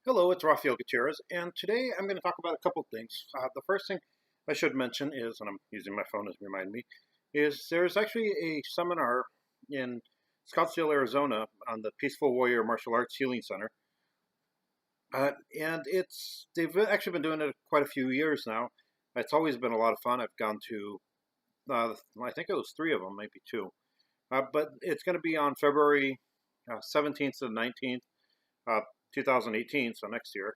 Hello, it's Rafael Gutierrez, and today I'm going to talk about a couple things. The first thing I should mention is, and I'm using my phone as to remind me, is there's actually a seminar in Scottsdale, Arizona on the Peaceful Warrior Martial Arts Healing Center. And they've actually been doing it quite a few years now. It's always been a lot of fun. I've gone to, I think it was three of them, maybe two. But it's going to be on February 17th to the 19th. 2018, so next year,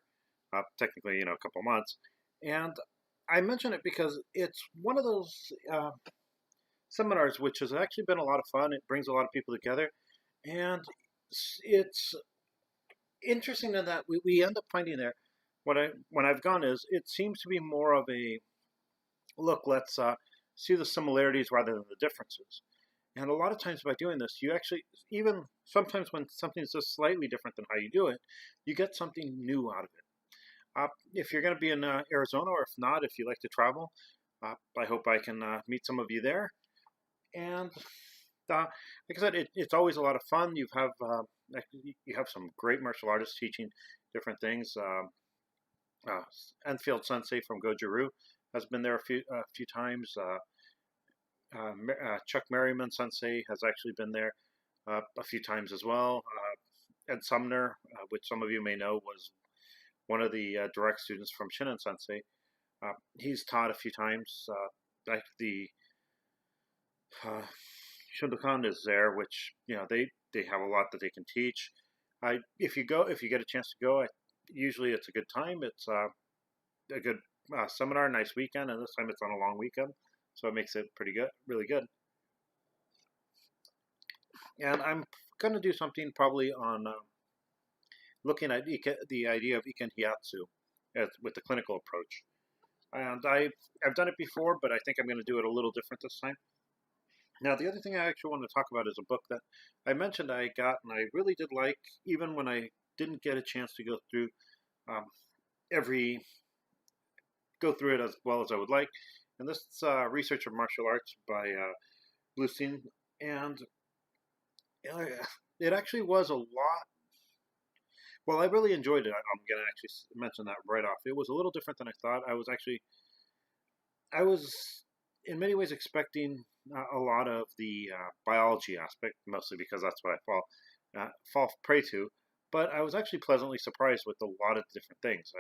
technically, a couple months. And I mention it because it's one of those seminars which has actually been a lot of fun. It brings a lot of people together, and it's interesting in that we end up finding there. When I've gone is it seems to be more of a look. Let's see the similarities rather than the differences. And a lot of times by doing this, you actually, even sometimes when something's just slightly different than how you do it, you get something new out of it. If you're going to be in Arizona, or if not, if you like to travel, I hope I can meet some of you there. And like I said, it's always a lot of fun. You have some great martial artists teaching different things. Enfield Sensei from Goju-Ryu has been there a few times. Chuck Merriman Sensei has actually been there a few times as well. Ed Sumner, which some of you may know, was one of the direct students from Shinin Sensei. He's taught a few times. Like the Shindokan is there, which they have a lot that they can teach. If you get a chance to go, usually it's a good time. It's a good seminar, nice weekend, and this time it's on a long weekend. So it makes it pretty good, really good. And I'm going to do something probably on looking at the idea of Iken Hiatsu with the clinical approach. And I've done it before, but I think I'm going to do it a little different this time. Now, the other thing I actually want to talk about is a book that I mentioned I got, and I really did like, even when I didn't get a chance to go through it as well as I would like. And this is Research of Martial Arts by Bluestein. And it actually was a lot. Well, I really enjoyed it. I'm going to actually mention that right off. It was a little different than I thought. I was in many ways expecting a lot of the biology aspect, mostly because that's what I fall prey to. But I was actually pleasantly surprised with a lot of different things.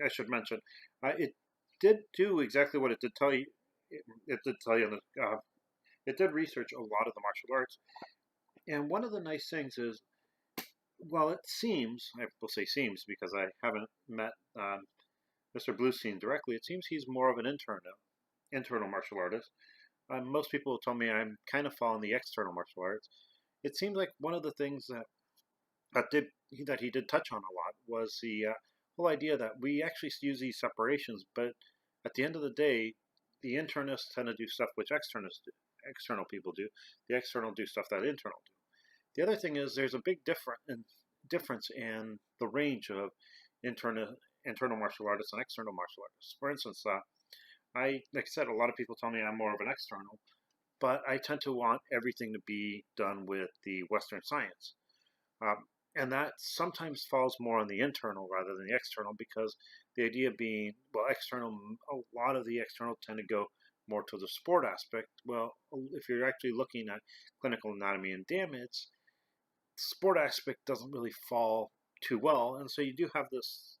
I should mention it did do exactly what it did tell you. It did tell you. It did research a lot of the martial arts, and one of the nice things is, well, it seems, I will say seems because I haven't met Mr. Bluestein directly. It seems he's more of an internal martial artist. Most people tell me I'm kind of following the external martial arts. It seems like one of the things that he did touch on a lot was the whole idea that we actually use these separations, but at the end of the day, the internists tend to do stuff which external people do. The external do stuff that internal do. The other thing is there's a big difference in the range of internal martial artists and external martial artists. For instance, like I said, a lot of people tell me I'm more of an external, but I tend to want everything to be done with the Western science. And that sometimes falls more on the internal rather than the external, because the idea being, well, external, a lot of the external tend to go more to the sport aspect. Well, if you're actually looking at clinical anatomy and damage, the sport aspect doesn't really fall too well. And so you do have this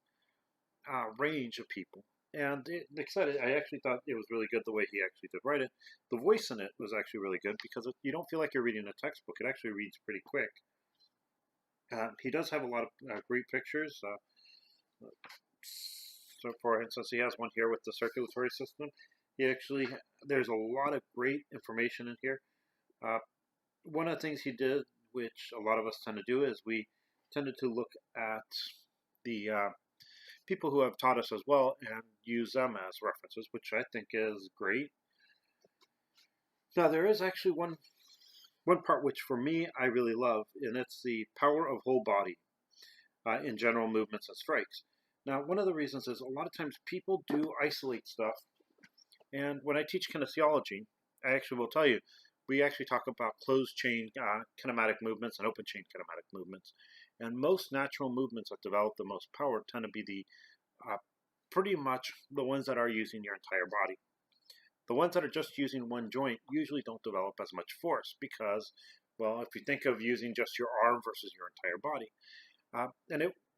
range of people. And like I said, I actually thought it was really good the way he actually did write it. The voice in it was actually really good because you don't feel like you're reading a textbook. It actually reads pretty quick. He does have a lot of great pictures. So, for instance, he has one here with the circulatory system. There's a lot of great information in here. One of the things he did, which a lot of us tend to do, is we tended to look at the people who have taught us as well and use them as references, which I think is great. Now, there is actually one part which for me I really love, and it's the power of whole body in general movements and strikes. Now, one of the reasons is a lot of times people do isolate stuff, and when I teach kinesiology, I actually will tell you, we actually talk about closed chain kinematic movements and open chain kinematic movements. And most natural movements that develop the most power tend to be the uh, pretty much the ones that are using your entire body. The ones that are just using one joint usually don't develop as much force because, well, if you think of using just your arm versus your entire body,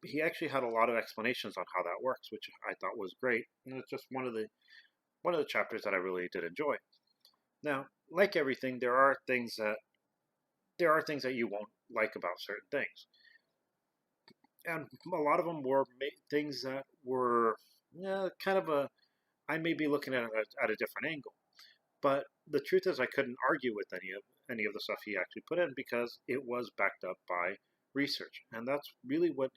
he actually had a lot of explanations on how that works, which I thought was great. And it's just one of the chapters that I really did enjoy. Now, like everything, there are things that you won't like about certain things, and a lot of them were things that were kind of a I may be looking at it at a different angle. But the truth is, I couldn't argue with any of the stuff he actually put in because it was backed up by research, and that's really what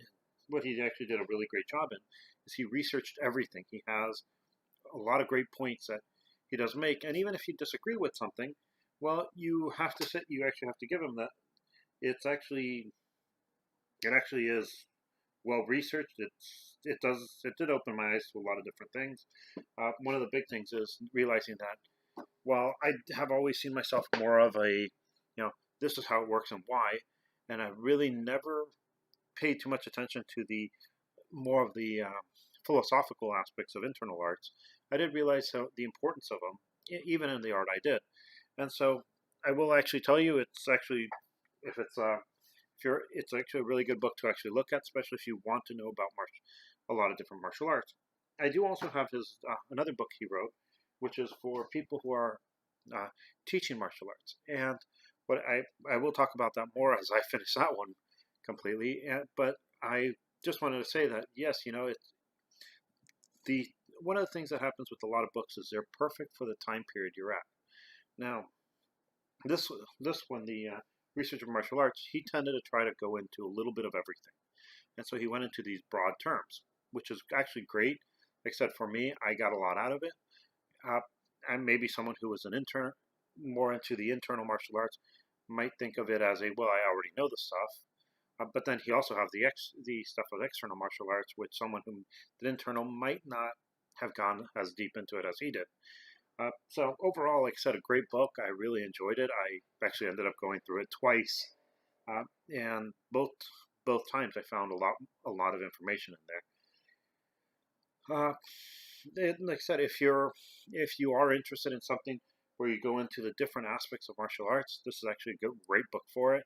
he actually did a really great job in. Is he researched everything. He has a lot of great points that he does make, and even if you disagree with something, well, you have to sit. You actually have to give him that. It's actually it actually is well researched. It did open my eyes to a lot of different things. One of the big things is realizing that while I have always seen myself more of a, this is how it works and why, and I really never paid too much attention to the more of the philosophical aspects of internal arts. I did realize the importance of them, even in the art I did, and so I will actually tell you, it's actually if it's if you're, it's actually a really good book to actually look at, especially if you want to know about a lot of different martial arts. I do also have his another book he wrote, which is for people who are uh, teaching martial arts, and what I will talk about that more as I finish that one completely. But I just wanted to say that yes, it's the one of the things that happens with a lot of books is they're perfect for the time period you're at. Now, this this one, the research of martial arts, he tended to try to go into a little bit of everything, and so he went into these broad terms, which is actually great. Like I said, for me, I got a lot out of it. Uh, and maybe someone who was an intern, more into the internal martial arts, might think of it as a well, I already know the stuff. But then he also have the stuff of external martial arts, which someone who did internal might not have gone as deep into it as he did. So overall, like I said, a great book. I really enjoyed it. I actually ended up going through it twice, and both times I found a lot of information in there. Like I said, if you are interested in something where you go into the different aspects of martial arts, this is actually a great book for it.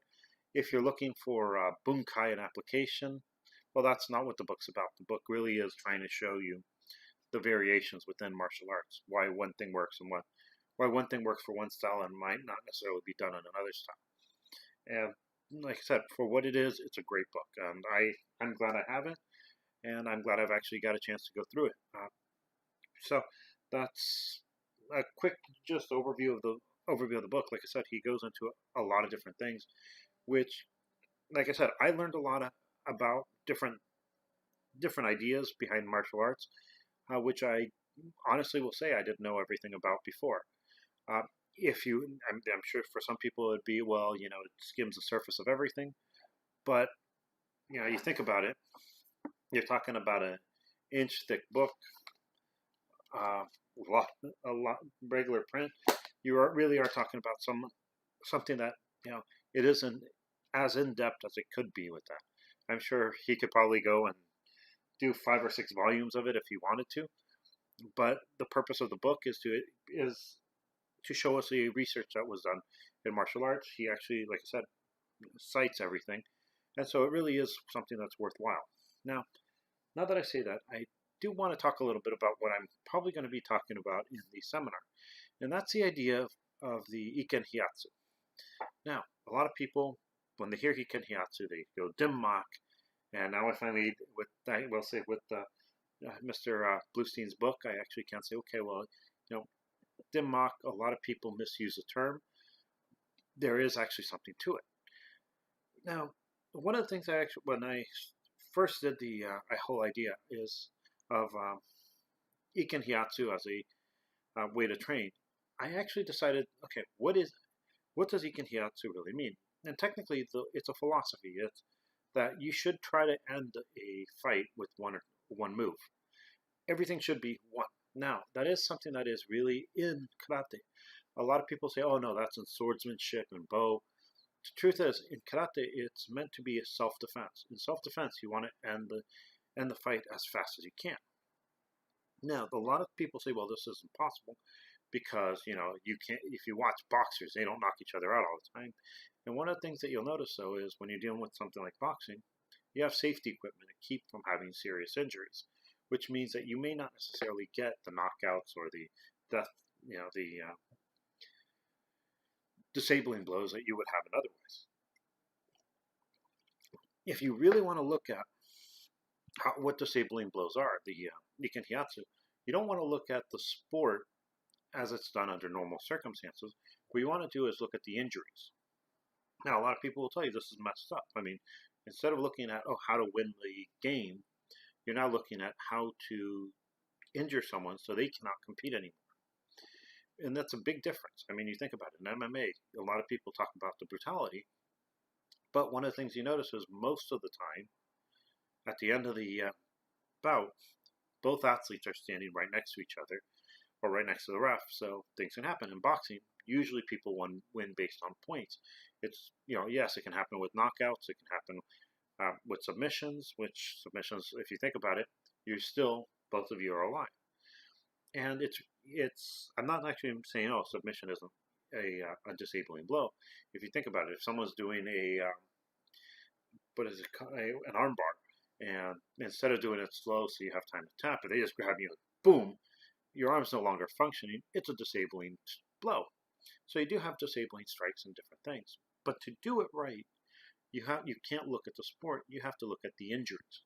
If you're looking for bunkai and application, well, that's not what the book's about. The book really is trying to show you the variations within martial arts, why one thing works and why one thing works for one style and might not necessarily be done in another style. And like I said, for what it is, it's a great book, and I'm glad I have it, and I'm glad I've actually got a chance to go through it. So that's a quick just overview of the book. Like I said, he goes into a lot of different things, which, like I said, I learned a lot about different ideas behind martial arts, which I honestly will say I didn't know everything about before. Uh, if you, I'm sure for some people it'd be well, it skims the surface of everything, but you think about it, you're talking about an inch thick book, a lot regular print. Really are talking about something that it isn't as in depth as it could be with that. I'm sure he could probably go and do 5 or 6 volumes of it if he wanted to, but the purpose of the book is to show us the research that was done in martial arts. He actually, like I said, cites everything, and so it really is something that's worthwhile. Now that I say that, I do want to talk a little bit about what I'm probably going to be talking about in the seminar, and that's the idea of the Iken Hyatsu. Now, a lot of people, when they hear Iken Hyatsu, they go dim-mak, and now I finally, I will say with Mr. Bluestein's book, I actually can say, okay, well, dim-mak, a lot of people misuse the term. There is actually something to it. Now, one of the things when I first did the whole idea is of Iken Hyatsu as a way to train, I actually decided, okay, what does Iken Hyatsu really mean? And technically, it's a philosophy. It's that you should try to end a fight with one move. Everything should be one. Now, that is something that is really in karate. A lot of people say, oh no, that's in swordsmanship and bow. The truth is, in karate, it's meant to be a self-defense. In self-defense, you want to end the fight as fast as you can. Now, a lot of people say, well, this is impossible because, you can't, if you watch boxers, they don't knock each other out all the time. And one of the things that you'll notice, though, is when you're dealing with something like boxing, you have safety equipment to keep from having serious injuries, which means that you may not necessarily get the knockouts or the death, the disabling blows that you would have in otherwise. If you really want to look at what disabling blows are, the Nikken Hyatsu, you don't want to look at the sport as it's done under normal circumstances. What you want to do is look at the injuries. Now, a lot of people will tell you this is messed up. I mean, instead of looking at, how to win the game, you're now looking at how to injure someone so they cannot compete anymore. And that's a big difference. I mean, you think about it. In MMA, a lot of people talk about the brutality, but one of the things you notice is most of the time, at the end of the bout, both athletes are standing right next to each other or right next to the ref, so things can happen. In boxing, usually people win based on points. It's, yes, it can happen with knockouts, it can happen with submissions, if you think about it, both of you are alive. And I'm not actually saying, submission isn't a disabling blow. If you think about it, if someone's doing an armbar, and instead of doing it slow so you have time to tap it, they just grab you, boom, your arm's no longer functioning, it's a disabling blow. So you do have disabling strikes and different things. But to do it right, you can't look at the sport, you have to look at the injuries.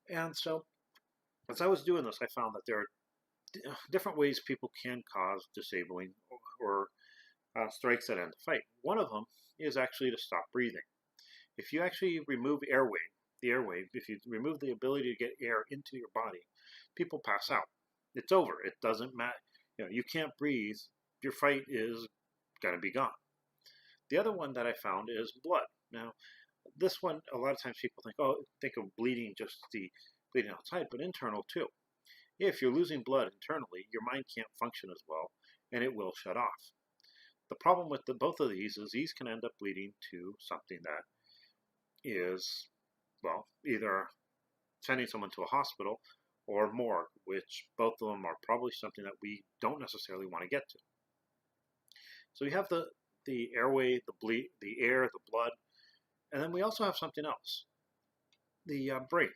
And so, as I was doing this, I found that there are different ways people can cause disabling or strikes that end the fight. One of them is actually to stop breathing. If you actually remove the airway, if you remove the ability to get air into your body, people pass out. It's over. It doesn't matter. You can't breathe. Your fight is going to be gone. The other one that I found is blood. Now, this one, a lot of times people think of bleeding, just the bleeding outside, but internal too. If you're losing blood internally, your mind can't function as well, and it will shut off. The problem with both of these is these can end up leading to something that is, either sending someone to a hospital or morgue, which both of them are probably something that we don't necessarily want to get to. So we have the airway, the air, the blood, and then we also have something else, the brain.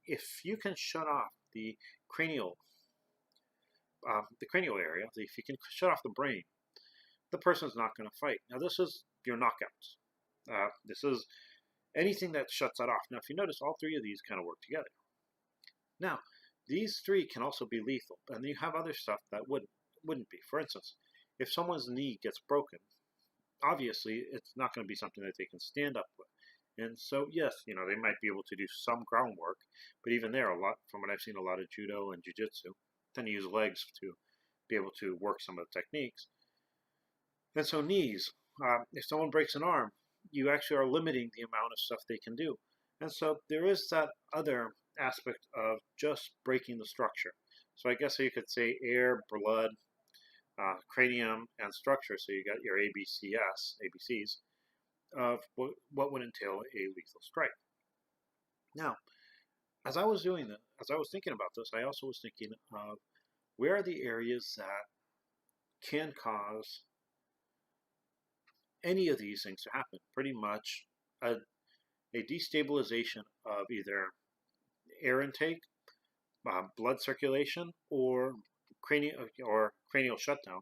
If you can shut off the cranial area, if you can shut off the brain, the person's not going to fight. Now, this is your knockouts. This is anything that shuts that off. Now, if you notice, all three of these kind of work together. Now, these three can also be lethal, and you have other stuff that wouldn't be. For instance, if someone's knee gets broken, obviously it's not going to be something that they can stand up with. And so, yes, they might be able to do some groundwork, but even there, from what I've seen, a lot of judo and jiu-jitsu tend to use legs to be able to work some of the techniques. And so knees, if someone breaks an arm, you actually are limiting the amount of stuff they can do. And so there is that other aspect of just breaking the structure. So I guess you could say air, blood, cranium, and structure. So you got your ABCs of what would entail a lethal strike. Now, as I was thinking about this, I also was thinking of where are the areas that can cause any of these things to happen. Pretty much a destabilization of either air intake, blood circulation, or cranial shutdown.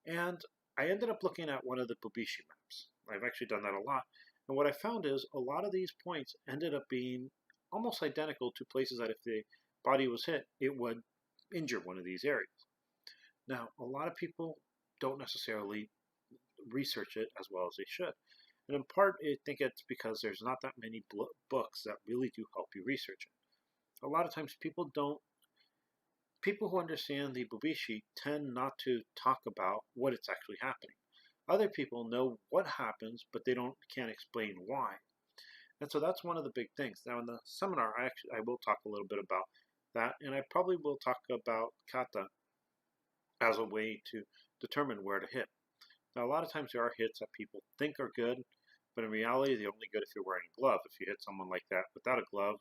And I ended up looking at one of the Bubishi maps. I've actually done that a lot. And what I found is a lot of these points ended up being almost identical to places that if the body was hit, it would injure one of these areas. Now, a lot of people don't necessarily research it as well as they should. And in part, I think it's because there's not that many books that really do help you research it. A lot of times people who understand the Bubishi tend not to talk about what it's actually happening. Other people know what happens, but they can't explain why. And so that's one of the big things. Now in the seminar, I will talk a little bit about that, and I probably will talk about kata as a way to determine where to hit. Now, a lot of times there are hits that people think are good, but in reality, they're only good if you're wearing a glove. If you hit someone like that without a glove,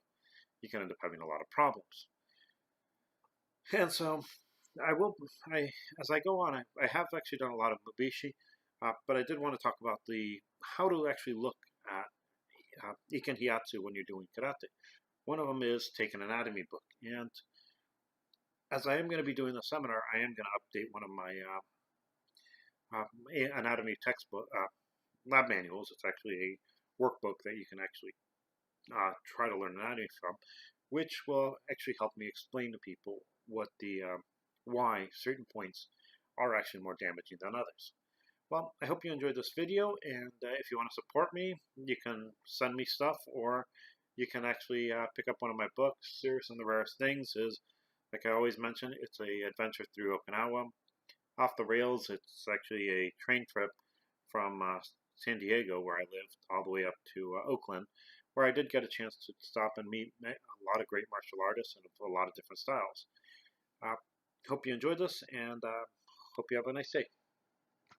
you can end up having a lot of problems. And so, I will, I as I go on, I have actually done a lot of Mubishi, but I did want to talk about the how to actually look at Iken Hiatsu when you're doing karate. One of them is take an anatomy book, and as I am going to be doing the seminar, I am going to update one of my anatomy textbook lab manuals. It's actually a workbook that you can actually try to learn anatomy from, which will actually help me explain to people what the why certain points are actually more damaging than others. Well, I hope you enjoyed this video, and if you want to support me, you can send me stuff, or you can actually pick up one of my books. Serious and the Rarest Things is, like I always mention, it's a adventure through Okinawa. Off the Rails, it's actually a train trip from San Diego, where I lived, all the way up to Oakland, where I did get a chance to stop and meet a lot of great martial artists and a lot of different styles. Hope you enjoyed this, and hope you have a nice day.